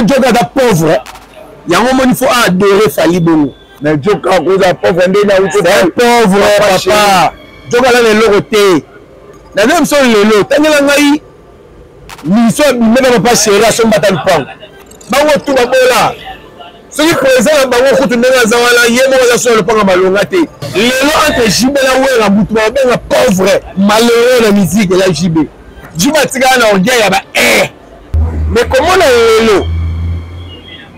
Joka da pauvre. Il y a un moment il faut adorer Fally Bongo. Mais Joka cause pauvre c'est pauvre papa. Joka là les loroté. Na même son lelo. Tangela ngai. Ni so même pas chéri à son batalpang. Bango tout babola. Ce qui présent bango kutu ndenga zawala yemo za so le panga malonga te. Lelo entre Jibé la wera mutu ba benga pauvre malheureux la musique la Jibé. Jibé tika na orgueil ya ba mais comment lelo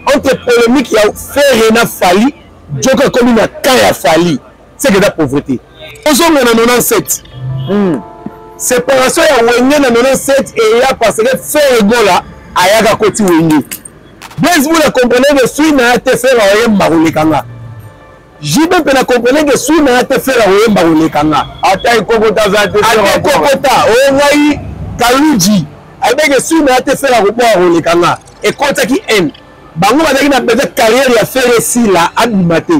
entre polémique il y a fait Rena Fally, Joka comme une caille Fally, c'est que la pauvreté. Nous sommes en 97. Séparation il y a Wenge en 97 et il y a parce que fait Gola à Yaga Koti Wenge. Blaise vous la comprenez que Sui n'a été fait à Oyem Baroulé Kanga. Jibé peut la comprendre que Sui n'a été fait à Oyem Baroulé Kanga. Attends Kokota Zate. Attends Kokota. Oyengaï Kaluji. Avec Sui n'a été fait à Oyem Kanga. Et Kota qui aime. Bango bazaki na peut-être carrière ya faire ici là animaté.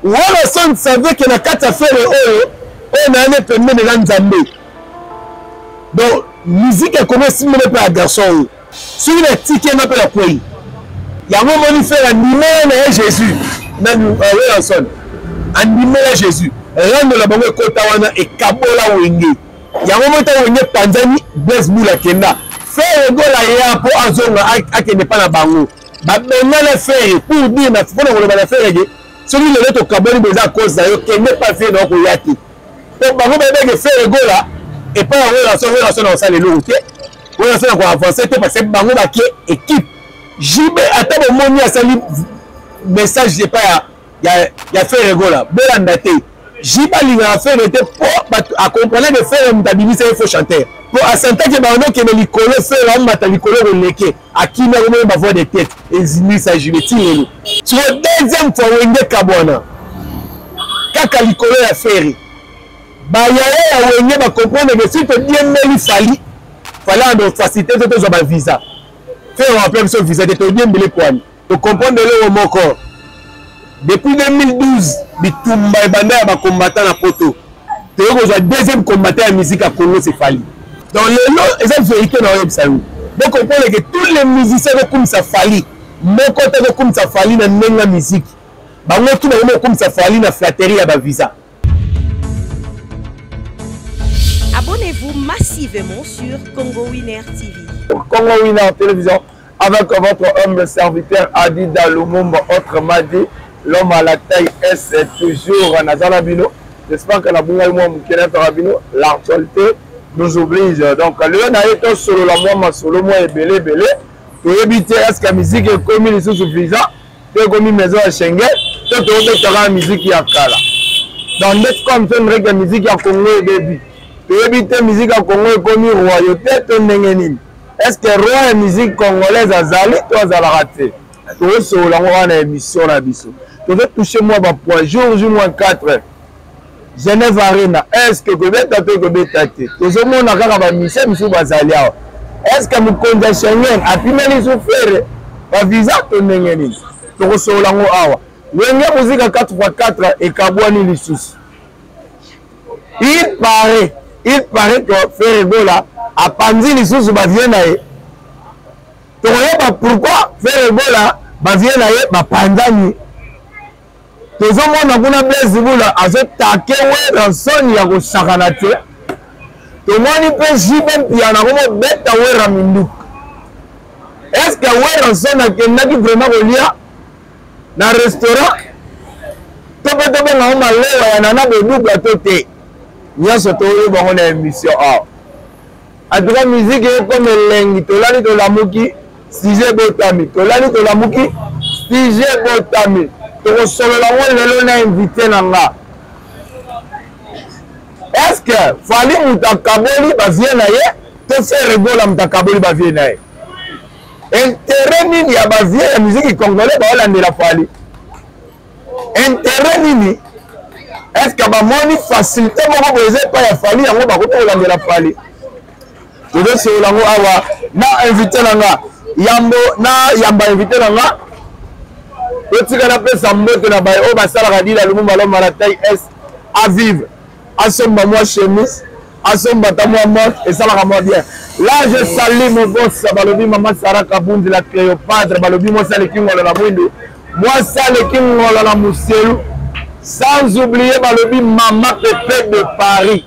Wala son savait que na kata faire on a ne permet de l'Anzambe. Donc musique a commencé même pas garçon. Sur les tickets n'a pas la quoi. Il y a un moment il fait animer Jésus. Même Wilson. Animer Jésus. Rendre la bango kota wana et kabola wenge. Il y a un moment où wenge Tanzanie Blaise Moula Kenda. Faire gola ya pour azonga akene pas na bango. Maintenant les faire pour dire na faut na la faire celui le lettre kaboni beza cause ça que n'est pas fait donc yaki donc bango bébé faire gola et pas relation dans ça les loté relation quoi avancer parce que bango ba qui équipe JB ata bo moni asali message je pas ya faire gola bolanda te JB linga faire était pour à comprendre de faire m'tabiliser il faut chanter pour à sentir que bango que le licolo faire la mata licolo releke aki na mo ba voix de tête ezimi ça JB ti sur le deuxième fois Wenge Kabwana kaka licolo ya faire ba ya Wenge ba comprendre que si tu bien meli Fally en facilité de ton visa faire un peu son visa de ton bien belé point to comprendre le moko depuis 2012 bitumba ebanda ba combattant na poto te ko za deuxième combattant en musique à Congo c'est Fally dans le lot et ça vérité dans web ça donc comprendre que tous les musiciens comme ça Fally mon côté comme ça Fally na nenga musique ba ngo tout na comme ça Fally na flatterie ya ba visa. Abonnez-vous massivement sur Congo Winner TV. Congo Winner Télévision avec votre humble serviteur Adida Lumumba, autrement dit l'homme à la taille S est toujours Nazalabino. J'espère que la bonne l'actualité nous oblige. Donc le n'a été solo la moi solo moi et belé pour éviter est-ce que la musique est comme il est suffisant que comme une maison à Schengen que tu as la musique qui a kala. Donc net comme tu aimerais que la musique à Congo est début. Pour éviter la musique à Congo est comme une royauté ton nengenine. Est-ce que roi la musique congolaise a zali toi à la rater? Tu solo la moi na émission la biso. Tu veux toucher moi ba point jour moins 4. Genève Arena, est-ce que vous êtes tapé que vous êtes tapé? Tout le monde a quand même mis ça, monsieur Bazalia. Est-ce que vous connaissez Schengen? A pu me les offrir, va visa ton nengenine. Tu reçois l'ango awa. Wenge musique à 4x4 et Kabouani les sous. Il paraît que faire Ebola a pandi les sous va venir naé. Tu vois pourquoi faire Ebola va venir naé va pandani. Tout le monde a kuna Blaise Moula a fait taquer ouais dans son ya ko sakanate. Tout le monde peut jiben piana comme bête à ouais ramindu. Est-ce que ouais dans son a qui vraiment relia dans restaurant? Tout peut être dans ma lèvre ya nana bedu plateau té. Nya soto yo bon na émission a. A tout la musique est comme lengi to lani to lamuki sujet botami. To lani to lamuki sujet botami. To solo la won lelo na invité nanga. Est-ce que Fally mutakaboli ba vient na ye to faire rigola mutakaboli ba vient na ye. Intérêt nini ya ba vient la musique congolaise ba la ndela Fally. Intérêt nini? Est-ce que ba moni facilité mo ko eze pa ya Fally yango ba ko la ndela Fally. To do solo la ngo awa na invité nanga. Yambo na yamba invité nanga. Tu as appelé ça mbote na baye o basala radila lumumba l'homme à la taille S à vivre à son maman chemise Asombata moi mort et ça la bien. Là je salue mon boss balobi maman Sarah Kabundi la Cléopâtre balobi moi ça le kingolo la mwindo. Moi ça le kingolo la Muselu. Sans oublier balobi maman Pépé de Paris.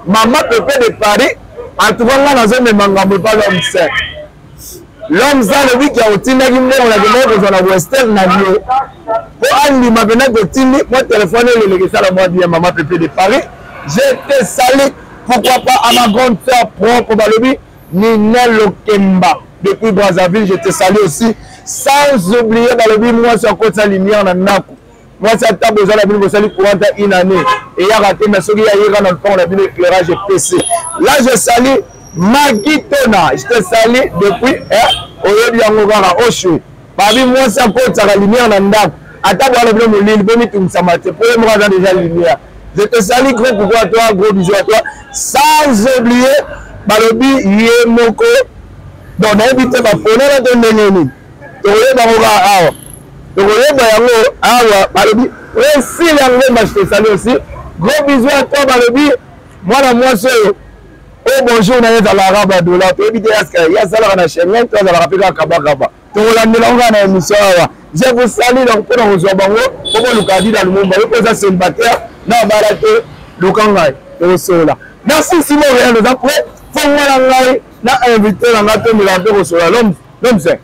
Maman Pépé de Paris en tout cas là dans un mangambo pas l'homme c'est. L'homme ça le dit qui a otina qui me on a demandé dans la western na bio. Pour Andy m'a venu de tini moi téléphone le ça la moi bien maman Pépé de Paris. Je te salue. Pourquoi pas à ma grande sœur propre Balobi, Nina Lokemba. Depuis Brazzaville, je te salue aussi. Sans oublier Balobi, moi, sur côté de la lumière, moi, ça t'a besoin de la salut pour une année. Et il y a raté, mais ce qui a eu dans le fond, on a vu l'éclairage PC. Là, je salue Magui Tona. Je te salue depuis, au lieu de Yangogara, Oshu. Babi, moi, ça côté de la lumière, à ta boire le bleu, mon lit, bon, tu me samate. Pour moi, j'ai déjà la lumière. Je te salue, gros coucou à toi, gros bisous à toi. Sans oublier, Balobi, Yemoko. Donc, on a évité ma pone à ton nénéni. Tu voyais, Baroga, tu voyais, Balobi. Oui, si l'anglais, je te salue aussi. Gros bisous à toi, Balobi. Moi, la moisson. Oh, bonjour, on est dans l'arabe à dollar. Tu évites, il y a ça dans la chaîne, tu vas la rappeler à Kabakaba. Tu vas l'amener dans la émission. Je vous salue, donc, pour nous rejoindre, pour nous le dans le monde. Je vous célibataire. Non, baraté, le kangai, le sola. Merci Simon, rien nous après. Faut moi la invité la matin de la sola. L'homme c'est.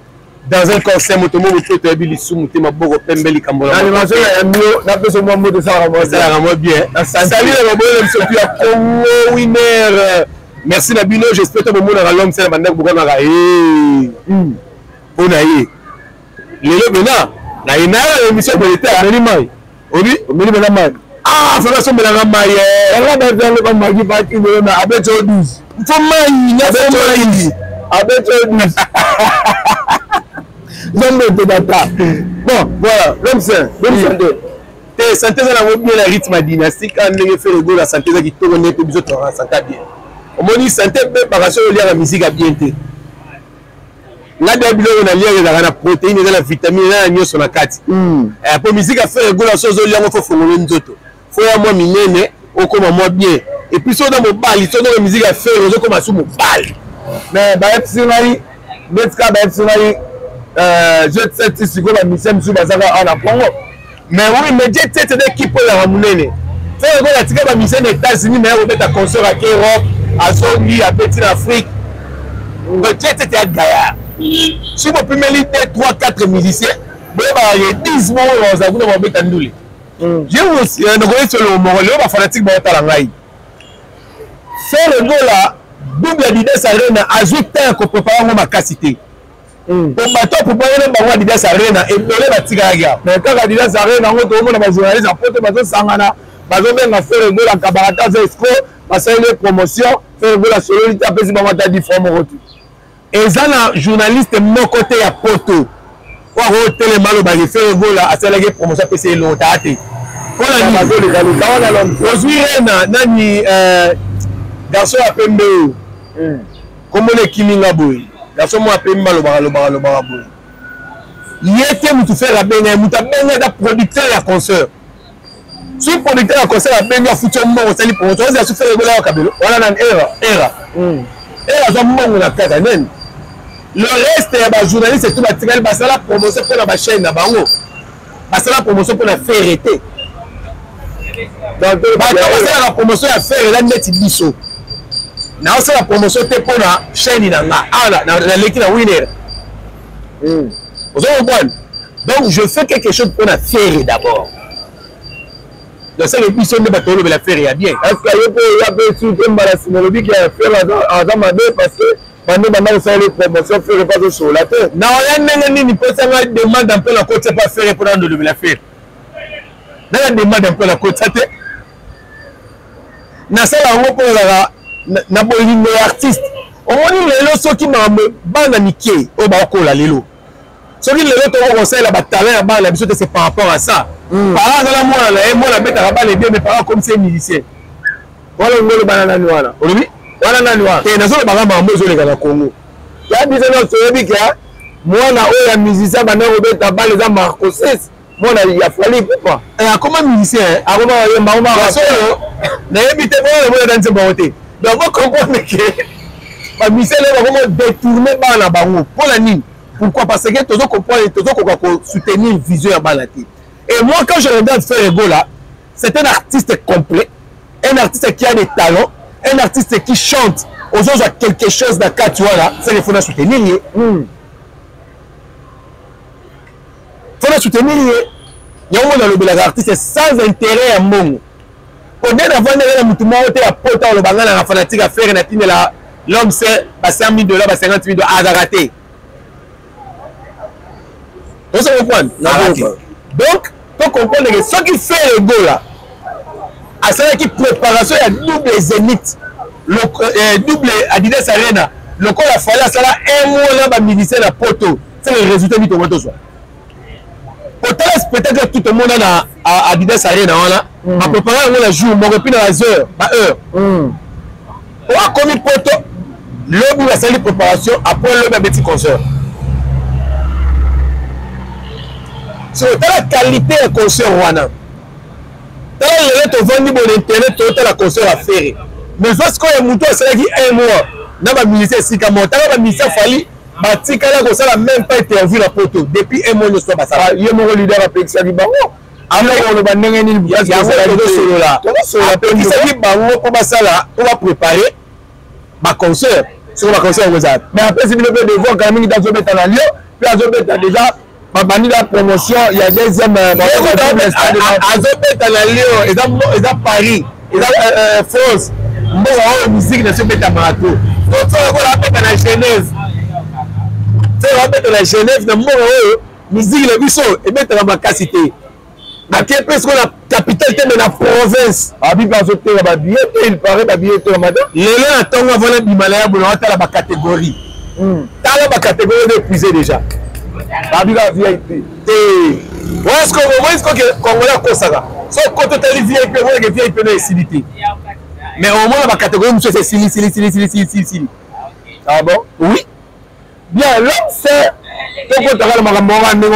Dans un concert, motomo moto ebili sou mutema boko pembeli kambola. L'animation est mieux, n'a pas ce moment de ça vraiment bien. Salut les robots, le Sophie à Congo winner. Merci Nabino, j'espère que mon l'homme c'est la bande beaucoup na on a eu. Lelo bena, na ina émission de l'état Melimai. Obi, Melimai. Ah, ça va se mettre dans ma elle va faire le Magui parti de na abeto 12. Faut mai, na abeto 12. Abeto 12. Non mais data. Bon, voilà, l'homme c'est, te santé ça la bien la rythme dynastique quand on fait le goût la santé ça qui tourne net biso to santé bien. On dit santé par rapport au lien la musique a bien été. Là d'abord on a lien la protéine et la vitamine na nyo sur la carte. Pour musique a faire le goût la chose au lien faut fongoler nzoto. Faut à moi minene au comme moi bien et puis sur dans mon bal sur dans la musique à faire je comme sur mon bal mais ba epsinai betka ba epsinai je sais si la mission sur bazaka en Congo mais oui mais je sais c'est équipe la ramunene faire la tika ba mission aux États-Unis mais on met à concert à Europe à Zombi à Petit Afrique le jet était à Gaïa si vous pouvez mettre 3 4 musiciens bon bah il y a 10 mois on a voulu mettre en doule. J'ai aussi un sur le Mongolais, ma fanatique de Talangaï. Faire le goal là, double Adidas Arena, ajouter un peu préparer ma capacité. Pour bateau pour pas aller dans Adidas Arena et donner la tigaraga. Mais quand Adidas Arena, on tout le monde va journaliste, apporter bateau sangana, bateau même faire le goal en cabarata Zesco, passer les promotions, faire le goal à solidité, après si maman t'a dit forme retour. Et ça la journaliste mon côté à Poto. Pour hôtel malo ba faire le goal à celle promotion PC l'otate. Pour la niveau les gars, aujourd'hui nani garçon à Pembe. Comme les Kiminga boy. Garçon moi Pembe lo ba boy. Il était mutu faire la benga, mutu benga da producteur la concert. Si producteur la concert la benga futur mo sali pour toi, ça se fait le goal à Kabelo. Voilà nan era. Era za mo na kata nen. Le reste des journalistes et tout le monde, c'est la promotion pour la chaîne. C'est la promotion pour la faire arrêter. Donc, c'est la promotion à faire la net biso. C'est la promotion pour la chaîne. L'équipe de winner. Donc, je fais quelque chose pour la faire d'abord. Donc, c'est le biso de bateau de la faire bien. Est-ce qu'il y a des choses qui a fait parce que pendant que ça les promotions faire pas sur la terre. Non, il n'y a pas de demande un peu la côte pas faire pour de la faire. La demande un peu la côte ça na ça la pour la na bolingo artiste. On dit les lots qui m'a bana niqué au bako la lelo. Ce qui les lots on conseille la bataille la bana biso c'est par rapport à ça. Par là moi la bête à balle bien mes parents comme c'est musicien. Voilà ngolo bana nani wana. Olivi wana nani wana te nazo bagamba mbozo le kana Congo ya biso no soyebi ka mwana oya musicien bana robeta bale za Marco 6 mwana ya fali pas et comment musicien akoma yemba uma so na yebite bo danse bote Donc vous comprenez que la mission est vraiment détourner bana bango pour la nini. Pourquoi? Parce que tous comprendre, tous soutenir une vision à Balati. Et moi quand je regarde Ferrego là, c'est un artiste complet, un artiste qui a des talents, un artiste qui chante aux autres à quelque chose d'accord, tu vois là, c'est il faut la soutenir. Il faut la soutenir. Il y a un monde dans l'artiste sans intérêt à mon. Au lieu d'avoir un mouton à porter le banane à la fanatique à faire l'homme c'est 100 000 $, 50 000 $ à rater. Vous comprenez? Donc, pour comprendre que ce qui fait le go là, à celle qui préparation, il y a double Zénith, double Adidas Arena, le corps a fallu ça là un mois là, bah ministère la poto, c'est le résultat du tomato soit. Autant le spectacle tout le monde à Adidas Arena là, à préparer on a jour, mon repris dans la heure, par heure. On a commis poto, l'homme va salir préparation après le petit concert. C'est la qualité du concert wana. Dans le vendu bon internet tout la concert à faire. Mais parce que le mouton c'est qui un mois, na ba ministère sika monta, na ba ministère fali, ba tika la concert a même pas été vu la photo depuis un mois ne soit pas ça. Il est mon leader à Pexia di bango. Alors on va ndenge ni il y a solo là. Sur la Pexia di bango pour ça là, on va préparer ma concert. Sur ma concert vous avez. Mais après si vous devez devoir quand même dans ce mettre en lieu, puis à ce mettre déjà bani la promotion, il y a deuxième Azobet à la Lyon, et dans Paris, et dans France, la musique ne se met à Marathon. Donc ça va la mettre à la Genève. Ça va mettre à la Genève, la musique le biso et mettre à la cité. À quel point est-ce que la capitale de la province a vu par ce billet, il paraît la billet de madame. Les gens attendent avant le Himalaya pour la catégorie. T'as la catégorie d'épuisé déjà. Babila VIP. Est-ce que Congolais a ça? Sauf quand tu as VIP, on a VIP dans les cilités. Mais au moins, la catégorie, c'est Sili. Ah bon? Oui. Bien, là, c'est. Donc, tu as le Maramora, on a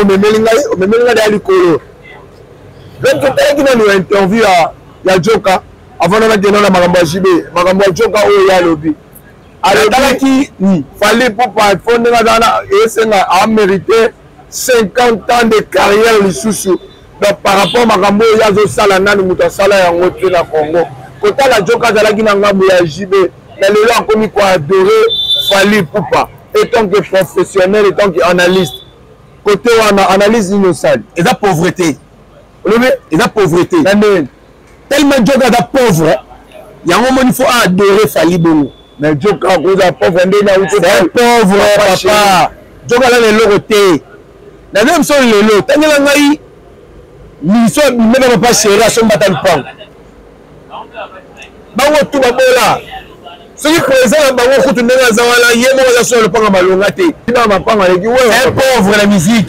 donc, tu as une interview à Joka. Avant de mettre dans la Maramba JB. Maramba Joka, où il y a lobby. Alors, il fallait pour fonder et c'est a mérité 50 ans de carrière le sous. Donc par rapport à Marambo, il y a des salana de Moutasala et en haute na Congo. Quand la Joka Zalaki n'a pas de JB, mais le là comme il a adoré, fallait pour pas. Et tant que professionnel, et tant qu'analyste, côté on a analyse innocente. Et la pauvreté. Et la pauvreté. Tellement Joka est pauvre, il y a un moment il faut adorer Fali Bongo. Mais Joka cause à pauvre, c'est pauvre papa. Joka là les lorotés. La même chose les lots. Tant que la ngaï, ils sont même pas chéris à son bataille pan. Bango tout va là. Ceux qui présentent bango tout n'est pas zawala. Yé moi la sur le pan à malongate. C'est pauvre la musique.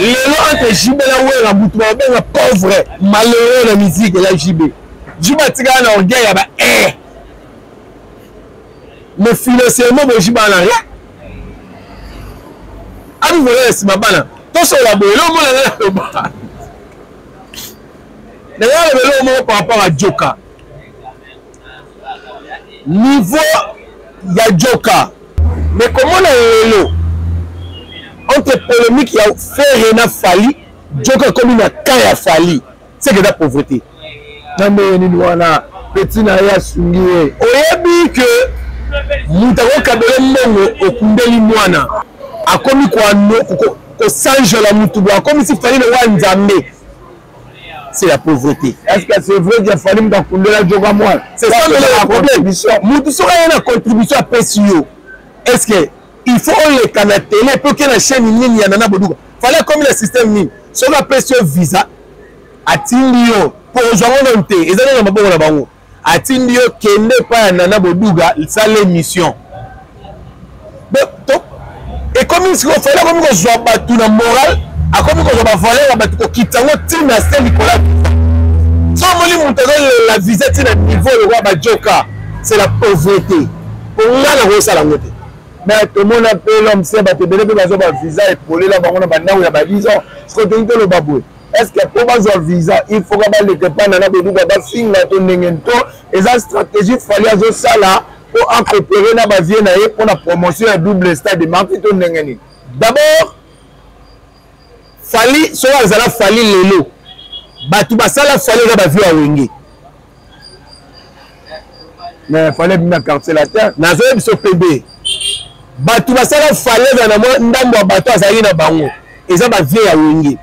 Les lots entre JB là où la boutou va bien pauvre malheureux la musique la JB. JB tika na orgueil ya ba mais financièrement, je suis pas là. Ah, vous voyez, c'est ma balle. Tout ça, là, le par rapport à Joka. Niveau, il y a Joka. Mais comment le entre polémique, il y a fait Rena Fali, Joka comme une caille Fali. C'est que la pauvreté. Non, mais il y a petit naïa souligné. On a dit que Moutaro Kabele Mongo okundeli mwana akomi kwa ko sanje la mutubu akomi si fali le wanzambe. C'est la pauvreté. Est-ce que c'est vrai qu'il fallait m'akundela Joka mwana? C'est ça le problème. Moutou sera une contribution à PSU. Est-ce que il faut les canaux télé pour que la chaîne ligne ya nana boduga. Fallait comme le système ni. Sur la PSU visa atindio pour joindre monter. Ezali na maboko na bango. Atindio kende pa nana boduga il sa l'émission. Et comme il se fait comme on joue pas tout na moral, a comme on joue pas valeur ba to kitango tina c'est Nicolas. Sans moli monter la visite na niveau le roi ba Joka, c'est la pauvreté. Pour là la rosa la moté. Mais tout le monde appelle l'homme c'est ba te donner ba visa et pour là ba on ba na ya ba 10 ans, ce que tu le babou. est-ce que pour avoir visa il faut que les pas nana beduka ba singa to ndengento et ça stratégie fallait azo sala pour incorporer na ba vie na ye pour la promotion à double stade de marque to ndengeni. D'abord fali so azala fali lelo batu basala fali na ba vie a wenge. Mais il fallait bien quartier la terre. Na zo biso PB. Batu basala fali na mo ndambo bato azali na bango. Eza ba vie a wenge.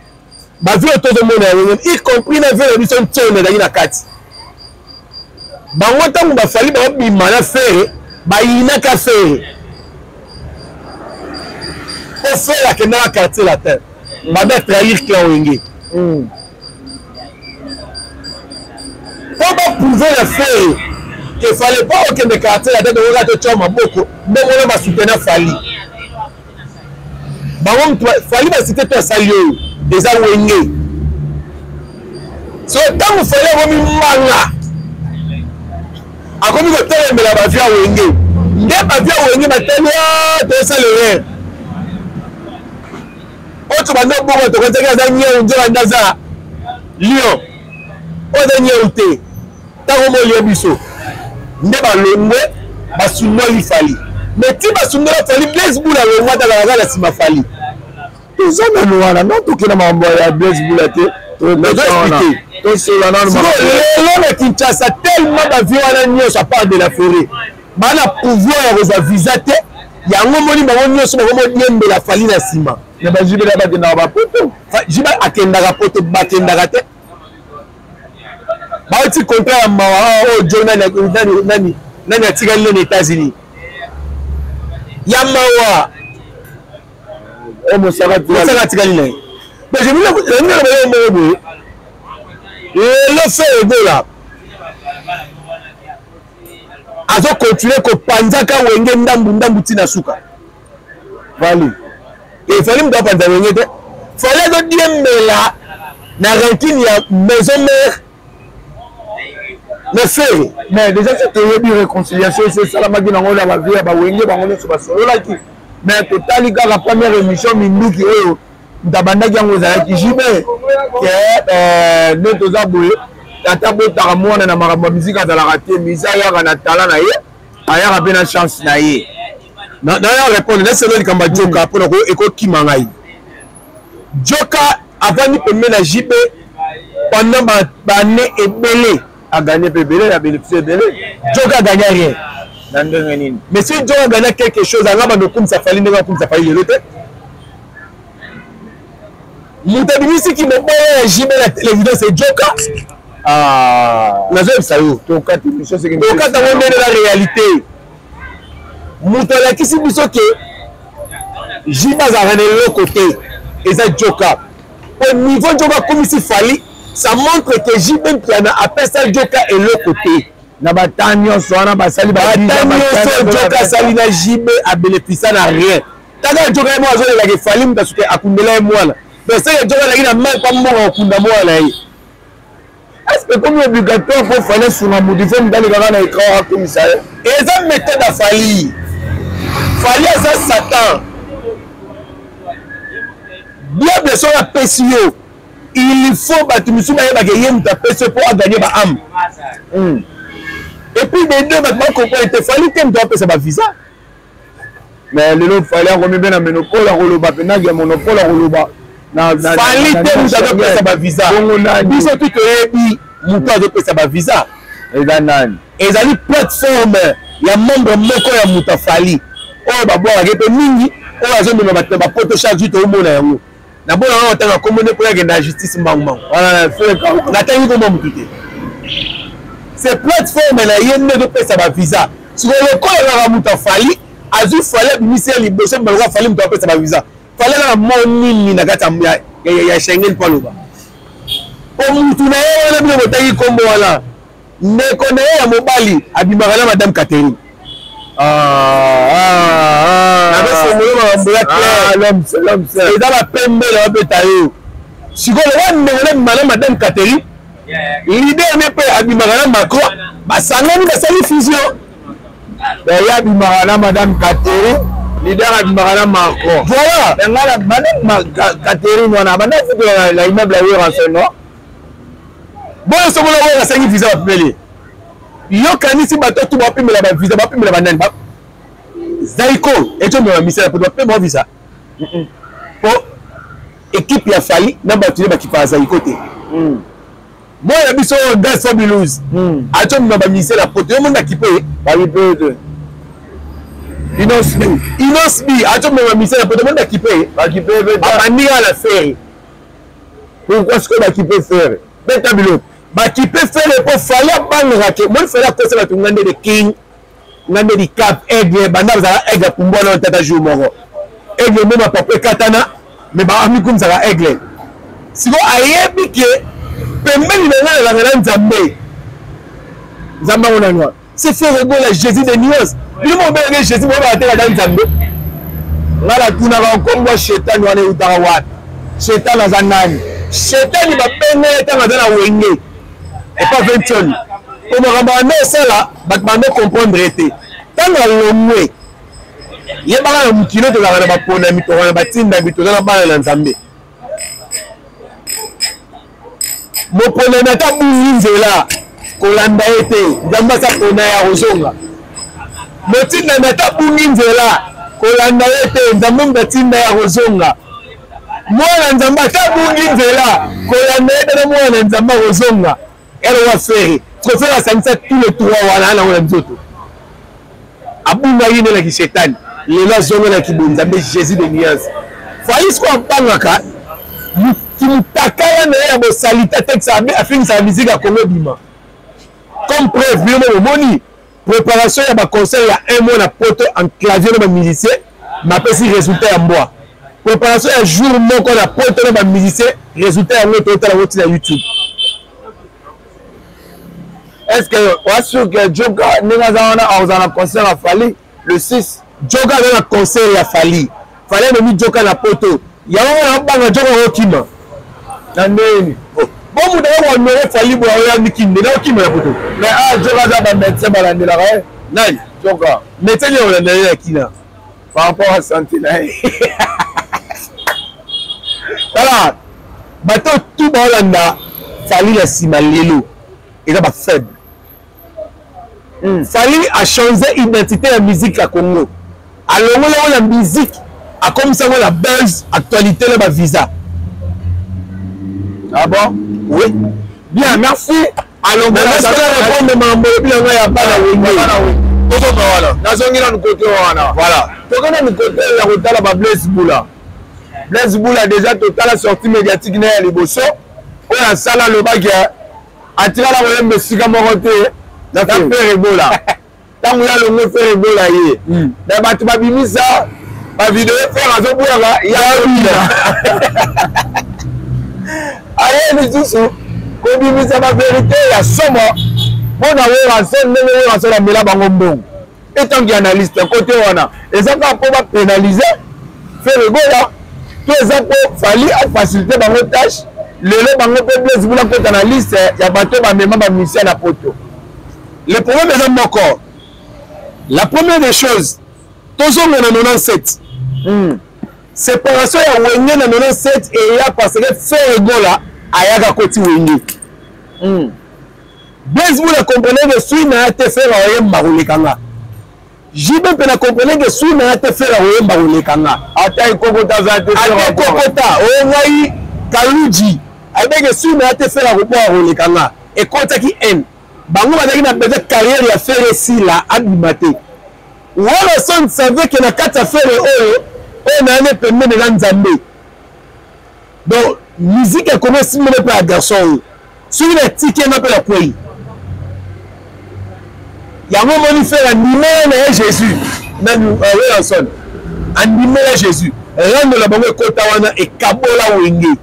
Ba vie tout le monde a wenge y compris na vie biso ntone na kati. Bango tango ba fali ba bima na faire ba yina ka faire. Pour faire que na quartier la terre. Ba ba trahir clan wenge. Pour pas prouver le fait qu'il fallait pas aucun de quartier la tête de regarder Tchama beaucoup, mais on va soutenir Fali. Bango Fali va citer toi Salio, des Awenge. So tant vous fallait remis manga. A comme le terme de la bavia Awenge. N'est pas bien Awenge maintenant de salaire. Autre bande bon to quand ça gagner on dit Ndaza. Lyon. O dernier outé. Tango mo Liebiso. Ndeba longwe basuno Fali. Mais tu basuno Fali Blaise Boula le roi de la sima Fali. Ils ont le roi là non tout qui na mambo ya Blaise Boula te. To c'est la norme. Le Kinshasa tellement ba violana nyo ça part de la forêt. Bana pouvoir ya visa te. Ya ngomoni ba nyo so ba ngomoni la Fali na sima. Ne ba jibela ba kenda ba poto. Jiba akenda ka poto ba kenda ka te. Bauti contrat mawa o Jonah nani atika les États-Unis. Yamawa o mosaka atika les. Mais je me le fait là. Azo continuer ko panzaka wenge ndambu tina suka. Fali. Et Fali mdo panza wenge te. Fali do diemela na ranking ya maison mère. Mais déjà cette réconciliation c'est ça la magie dans la vie ba wenge ba ngone so ba solo la ki mais total la première émission minduki oyo ndabanda yango za ki jibe que ne toza boye tata botaka mwana na makambo musique azala raté misa ya na talent na ye aya ka na chance na ye na ya répondre na selo likamba Joka pour ko eko kimangai Joka avant ni pembe na jibe pendant ba année ebele a gagné Bébélé, a bénéficié de lui. Joka a gagné rien. Mais si Joka a gagné quelque chose, alors comme ça fallait le l'autre. Moutabimisi qui me voit JB la télévision, c'est Joka. Ah. La zone ça y est. Joka, c'est la réalité. Moutala qui s'est dit que JB a gagné l'autre côté. Et c'est Joka. Au niveau Joka, comme il fallait. Ça montre que JB Piana appelle ça Joka et le côté. Na batanyo soana basali Joka sali na JB a bénéficié na rien. Taka Joka mo azo la ke fali mutasuke akundela mwana. Mais ça Joka la kina mal pas mo akunda mwana yi. Est-ce que comme obligatoire pour faire sur la modifier dans le écran comme ça? Et ça méthode à Fali. Fali ça Satan. Bien sûr la PCO. Il faut battre Moussou pour gagner ma âme. Et puis les deux maintenant comprendre il fallait que doit payer sa visa. Mais le lot fallait remettre bien un monopole à Roloba, maintenant il y a monopole à Roloba. Fallait que vous avez payé sa visa. Ils ont tout que Moutou a payé sa visa. Et dan et les plateforme il y a membre moko ya Moutou Fali. Oh ba boire avec mingi, oh azo me battre ba poto chaque jour au monde yango. Na bona on tanga commander pour la justice mbangma. Voilà, la tangi comme Moutou. Ces plateformes là yenne de payer sa visa. Sur le corps la Moutou Fali, azu fallait ministère liboso ba Fali Moutou payer sa visa. Fallait la moni na kata ya Schengen pa loba. O Moutou na yeye na botangi kombo wala. Ne connaît ya mobali abimaka na madame Catherine. L'homme c'est dans la pembe la betayo. Si ko le madame Catherine, l'idée n'est pas abimaka na Macron, ba sangani ba sali fusion. Ya abimaka na madame Catherine, leader abimaka Macron. Voilà. Catherine wana banda futu la immeuble ya Weranson non. Bon so mona wona sangi visa bapeli. Yo kanisi bato tu bapimela ba visa bapimela banani ba. Zaiko eto me misala pour bapimela visa. Pour équipe ya Fali na bato ba kipa Zaiko te. Moi la biso dans so bilouz. Ato me ba misala pour yo mona kipe ba kipe. Inosbi, ato me ba misala pour yo mona kipe ba kipe ba mania la faire. Pourquoi est-ce que ba kipe faire? Beta bilo. Ba kipe faire pour Fali banga ke moi faire ko ça ngande de king ngande di cap aigle banda za aigle kumbona tata jour moko. Aigle même papa katana mais ba ami comme ça aigle. Siko ayebi ke pembeni na ngala nzambe. Nzamba ona nwa. C'est faire rigoler Jésus de Nios. Lui mon bébé Jésus mo ba tela dans nzambe. Ngala tuna ba kombo shetani wana utara wapi. Shetani za nani? Shetani ba pene tanga na wenge. Et pas 20 tonnes. Pour me ramener ça là, je comprendre. Tant que l'homme, il y a un kilo de la bapona, la batine d'habitude dans la balle de l'Anzambé. Mon problème est à Bouzizela, Kolanda était, Zambasa Pona à Ozonga. Mon titre n'est à Bouzizela, Kolanda était, Zambamba Tina à Ozonga. Moi, Zambata Bouzizela, Kolanda était, moi, Zamba Ozonga. Elle va faire. Tu fais la santé tous les trois wana na wala mzoto. Abunga yine la kishetani. Lela zongo la kibunza mais Jésus de Nias. Fais quoi pangaka. Kimutakaya na ya bo salita texte afin sa musique à Congo bima. Comme preuve bien moni préparation ya ba concert ya un mois na poto en clavier na musicien, ma pesi résultat ya moi. Préparation ya jour moko na poto na musicien, résultat ya ngoto ta la na YouTube. Est-ce que on sûr que Joga n'a concert à Fali le 6 Joga dans un concert à Fali fallait me Joga na poto il y a un banga Joga okima na ndeni bon mu dawo on me Fali bo ya mikinde na okima na poto mais Joga za ba médecin balandela ka nani Joga médecin yo balandela kina par rapport à santé là voilà bato tout balanda Fali la simalelo et là ba faible. Fali a changé l'identité de la musique à Congo. Alors, la musique a comme ça la base actualité de la visa. Ah bon? Oui. Bien, merci. Alors, est-ce que la réponse de Mambo et puis il y a pas la wing. Voilà. Voilà. La Blaise Boula. Blaise Boula déjà total sortie médiatique na les bosso. On a ça là le bac a tiré la même musique à Moronté. Na faire ebola tangu ya longo faire ebola ye na batu babimisa ba vidéo faire azo boya ya bila aye ni tusu ko bimisa ba vérité ya somo bona Weranson ndenge Weranson la mela bango mbongo etant que analyste côté wana ezaka po ba pénaliser faire ebola to ezako Fali a faciliter bango tâche lelo bango pe Blaise Boula ko analyste ya bato ba mema ba mission na poto. Le problème est dans mon corps. La première des choses, tous on est en 97. Séparation ya Wenge en 97 et il y a parce que faire Gola à Yaga Koti Wenge. Blaise Boula comprenait que Sui n'a été fait à Oyem Baroulekanga. Jibe Pena comprenait que Sui n'a été fait à Oyem Baroulekanga. Ataï Kokota Zate. Ataï Kokota, Owaï Kaluji. Avec que Sui n'a été fait à Oyem Baroulekanga. Et Kota qui aime. Bango bazaki na beza carrière ya faire ici là abimate. Weranson savait que na kata faire oyo na ane pembeni na Nzambe. Donc musique a commencé même pas à garçon. Sur les tickets na pela kwei. Ya moni faire animer na Jésus. Na Weranson. Animer na Jésus. Rendre la bango kota wana e kabola wenge.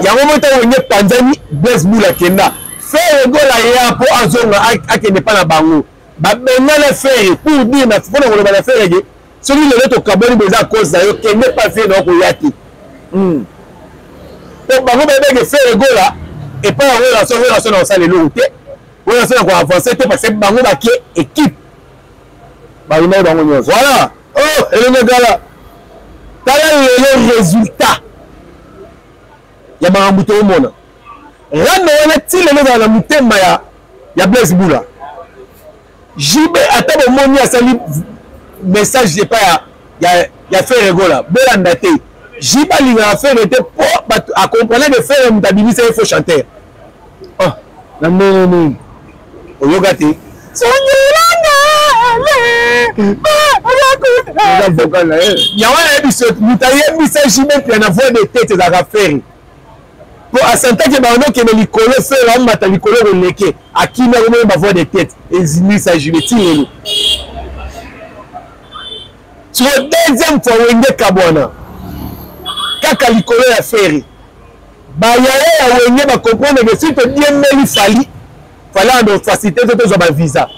Yango mota wenge Tanzanie Blaise Boula kenda faire gola ya po azonga akende pa na bango ba benga le faire pour dire na fona ko ba faire ge celui le to kaboni beza cause yo kende pa faire na ko yaki to bango ba bege faire gola et pas Weranson na sale lote Weranson ko avancer te parce que bango ba ki équipe Barina bango nyonso. Voilà. Oh, elenge gala. Tala le résultat. Ya makambo to mona. Rano wana tile le na mutema ya Blaise Bula. Jibe ata bomoni asali message je pas ya faire rigola. Bolanda te. Jiba linga faire était pour à comprendre de faire mutabiliser il faut chanter. Ah, na nini. Oyogate. Yawana ebiso mutaye bisa jibe puis na voix de tête za affaire. Pour asantaki ba ono ke likolo faire on mata likolo releke akina ko ba voix de tête ezimi sa jibe tilelo. Sur le deuxième fois wenge kabona. Kaka likolo ya faire. Ba ya wenge ba comprendre que si to bien meli fallait en faciliter tout ba visa.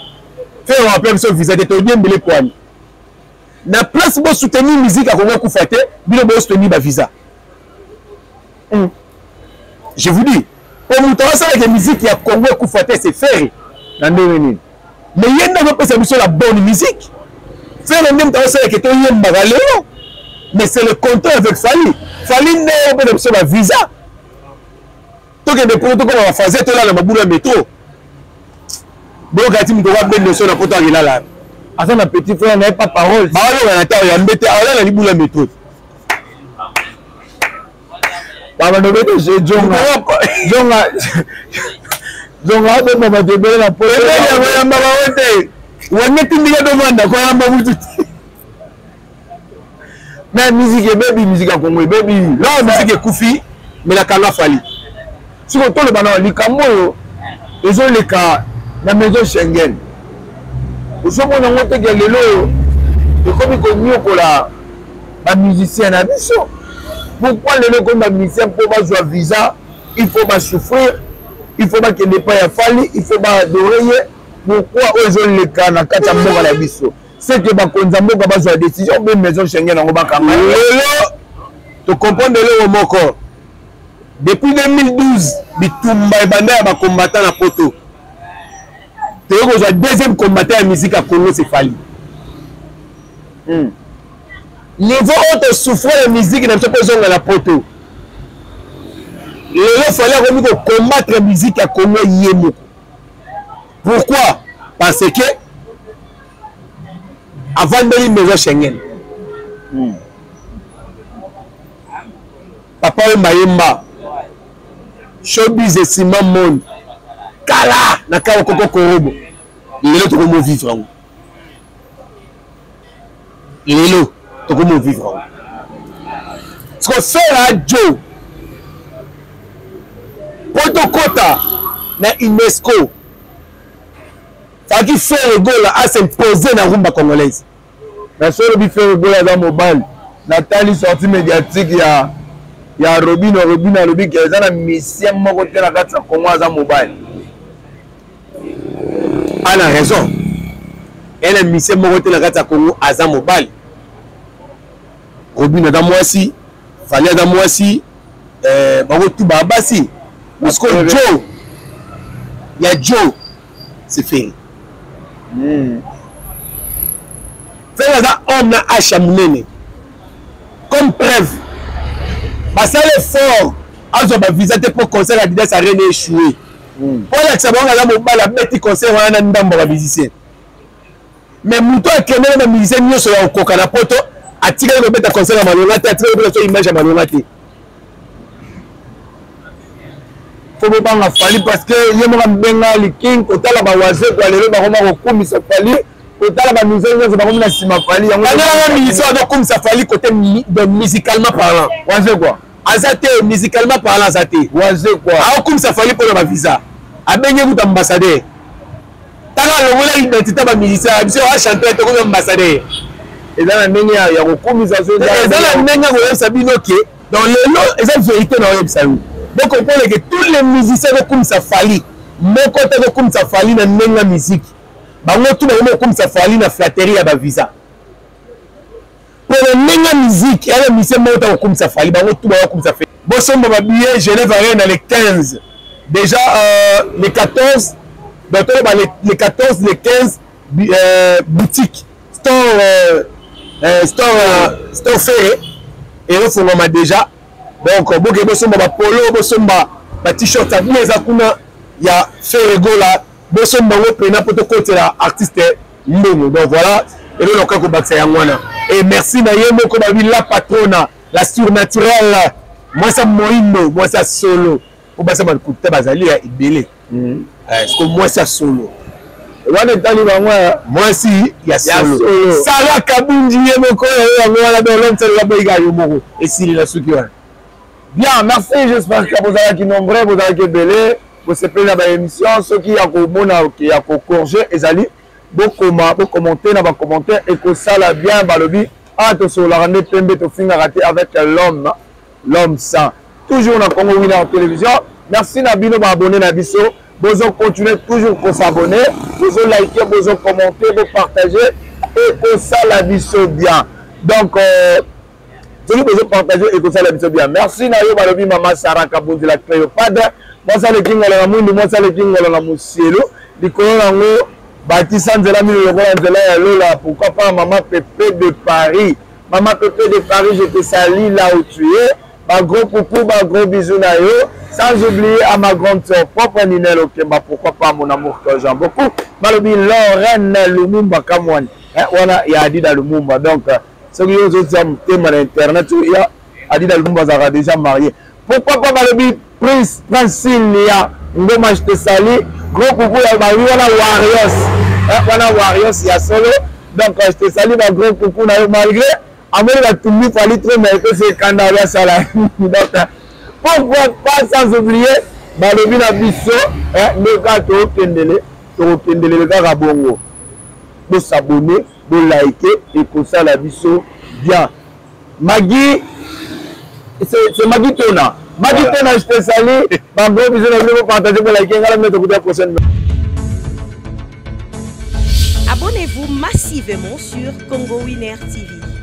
Faire un peu sur visa de to bien belé poani. Na place bo soutenir musique à Congo Koufate, bilo bo soutenir ba visa. Je vous dis, pour nous tracer avec la musique à Congo Koufate c'est faire. Na nini. Mais il y a pas ça la bonne musique. Faire le même tracer avec to yemba galero. Mais c'est le contrat avec Fali. Fali n'est pas sur la visa. Tout que des protocoles on va faire tout là le maboula métro. Bon gati mko wa ben leçon na poto akila la. Asa na petit frère n'avait pas parole. Ba lo na ta ya mbete ala na libula métro. Baba no bete je jonga de mama de bela po. Ya mbaba wote. Wanyeti ndiga do manda kwa yamba mutu. Mais musique baby musique à Congo baby. Là musique Koufi mais la kala Fali. Si on tourne bana likambo ils ont les cas na maison Schengen. Vous savez on a monté que lelo et comme ils mieux que la musicien na biso. Pourquoi lelo comme musicien pour pas jouer visa, il faut pas souffrir, il faut pas qu'il ne pas y Fali, il faut pas adorer. Pourquoi ils ont les cas na kata mboka la biso? C'est que ba konzambo ba jouer décision bien maison Schengen na ba kanga. Lelo to comprendre le moko. Depuis 2012, Bitumba et Banda ba combattant na poto. Le deuxième combattant en musique à Congo, c'est Fali. Niveau haute souffrance de musique, n'a pas besoin de la poto. Il fallait combattre la musique à Congo. Pourquoi? Parce que avant de maison Schengen, Papa Mayemba, Showbiz et Simon Monde. Kala na kawa koko korobo lelo to komo vivre ngo lelo to komo vivre ngo ce que fait la Joe protocota na UNESCO ça qui fait le goal à s'imposer na rumba congolaise na solo bi fait le goal dans mobile Nathalie sortie médiatique ya Robin alobi que za na mission moko te na kati ya Congo za mobile. Elle a raison. Elle a mis ses mots de la gata Congo à Zamobal. Robin dans moi si, Fallait dans moi si, tout babasi. Parce que Joe, il y a Joe, c'est fait. Faire ça homme na Achamunene. Comme preuve, parce que l'effort, à ce visa pour concert à Didas a rien échoué. Pour la tsabanga la mobala beti concert wana ndambo ba musicien. Mais muto akemela na musicien nyoso ya okoka na poto atika le beta concert ya malonga te atika le so image ya malonga te. Faut pas en Fali parce que yemo benga li king kotala ba waze kwa lelo ba koma ko kumisa Fali kotala ba musicien nyoso ba koma na sima Fali yango na musicien do kumisa Fali côté de musicalement parlant. Waze quoi? Azate musicalement parlant azate. Waze quoi? A kumisa Fali pour ba visa. Abenye vous ambassadeur. Tala longola identité ba musicien, biso wa chanteur to comme ambassadeur. Et dans la ndenge ya ko kumisa so dans la ndenge ko sabino ke dans le lot eza vérité na yo bisayo. Donc on peut que tous les musiciens comme ça Fali, mon côté comme ça Fali na ndenge musique. Bango tout na comme ça Fali na flatterie ya ba visa. Pour le ndenge musique, ya les musiciens monta comme ça Fali, bango tout ba comme ça fait. Bosomba ba billet Genève Arena les 15. Déjà les 14 donc les 14 les 15 boutiques store ferré et on fait déjà donc boke bosomba ba polo bosomba ba t-shirt ça bien ça kuna ya ferré gola bosomba ngo pena poto côté la artiste mbongo donc voilà et le local ko baksa ya ngwana et merci na yemo ko ba la patrona la surnaturelle moi ça moindo moi ça solo ko basa ba kuta bazali ya ibele est-ce que moi ça solo wana tali bangwa moi si ya solo sala kabunji yemo ko ya ngwana do l'homme c'est la boiga yomo et si la suki wana. Bien, merci, j'espère que vous avez nombreux, vous avez belé, vous avez pris la émission, ceux qui ont corrigé, et allez, vous commentez dans vos commentaires et que ça l'a bien balobi, à te sur la randonnée tembe to finir raté avec l'homme saint. Toujours dans Congo Winner en télévision. Merci Nabino d'abonner Nabiso. Vous continuez toujours pour s'abonner, vous liker, vous commenter, vous partager et que ça la biso bien. Donc celui que je partage et que ça la bien. Merci Nayo Balobi Mama Sarah Kaboundi la Cléopâtre. Moi ça le king la mundu, moi ça le king la musielo. Dikolo nango bâtissant de la mine le roi de la lola. Pourquoi pas Maman Pépé de Paris. Maman Pépé de Paris, je te salue là où tu es. Ma gros coucou, ma gros bisou Nayo. Sans oublier à ma grande soeur propre Ninel Okemba. Pourquoi pas mon amour que j'aime beaucoup. Balobi Lorraine Lumumba Kamwan. Voilà, il y a dit dans Lumumba donc. Ceux qui ont un thème à l'internet, il y a Adida Lumumba Zara déjà marié. Pourquoi pas Balobi Prince Francilia, Ngoma je te salue. Gros coucou à Marie, on a Warriors. On a Warriors, il y a solo. Donc je te salue, ma gros coucou, malgré. Amour la tout le fallait trop, mais que c'est Canada Sala. Donc pourquoi pas sans oublier Balobi Nabiso, le gars Kendele, le gars Rabongo. De s'abonner, de liker et que ça la biso bien. Magui, c'est Magui Tona. Magui Tona, je te salue. Ma gros bisou, vous partager pour liker. On va mettre au prochaine. Abonnez-vous massivement sur Congo Winner TV.